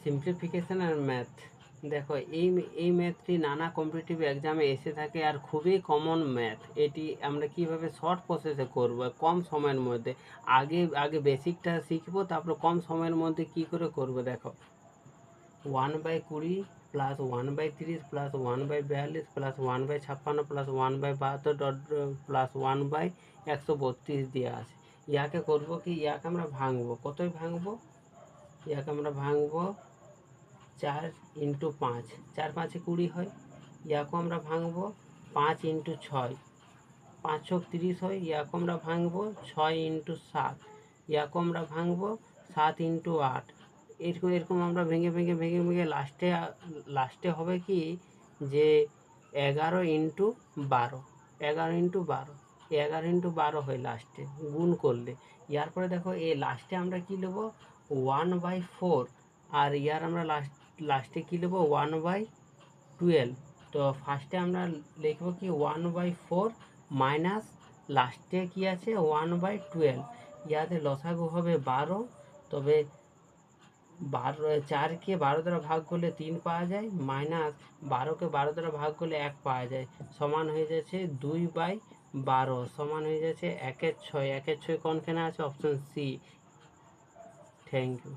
Simplification আর math. দেখো এই ম্যাথটি নানা কম্পিটিটিভ এক্সামে এসে থাকে আর খুবই কমন ম্যাথ। এটি আমরা কিভাবে শর্ট প্রসেসে করব কম সময়ের মধ্যে, আগে বেসিকটা শিখবো, তারপর কম সময়ের মধ্যে কি করে করব। দেখো 1/20 plus 1/30 plus 1/42 plus 1/56 plus 1/72 plus 1/132 দেওয়া আছে। ইয়াকে করব কি, ইয়াকে আমরা ভাঙবো। কতই ভাঙবো? ইয়াকে আমরা ভাঙবো 4 × 5, 4 × 5 = 20 হয়। ইয়াকে আমরা ভাঙবো 5 × 6, 5 × 30 হয়। ইয়াকে আমরা ভাঙবো 6 × 7, ইয়াকে আমরা ভাঙবো 7 × 8। এরকম আমরা ভেঙে লাস্টে হবে কি যে 11 × 12, 11 × 12 হয় লাস্টে গুণ করলে। ইয়ার পরে দেখো এই লাস্টে আমরা কি নেবো 1/4, আর ইয়ার আমরা লাস্টে কি নেবো 1/12। তো ফার্স্টে আমরা লিখবো কি 1/4 মাইনাস লাস্টে কি আছে 1/12। ইয়াতে লসাগু হবে 12। তবে 4কে 12 দ্বারা ভাগ করলে 3 পাওয়া যায়, মাইনাস 12কে 12 দ্বারা ভাগ করলে 1 পাওয়া যায়, সমান হয়ে যাচ্ছে 2/12, সমান হয়ে যাচ্ছে 1/6। 1/6 কোনখানে আছে? Option C. Thank you.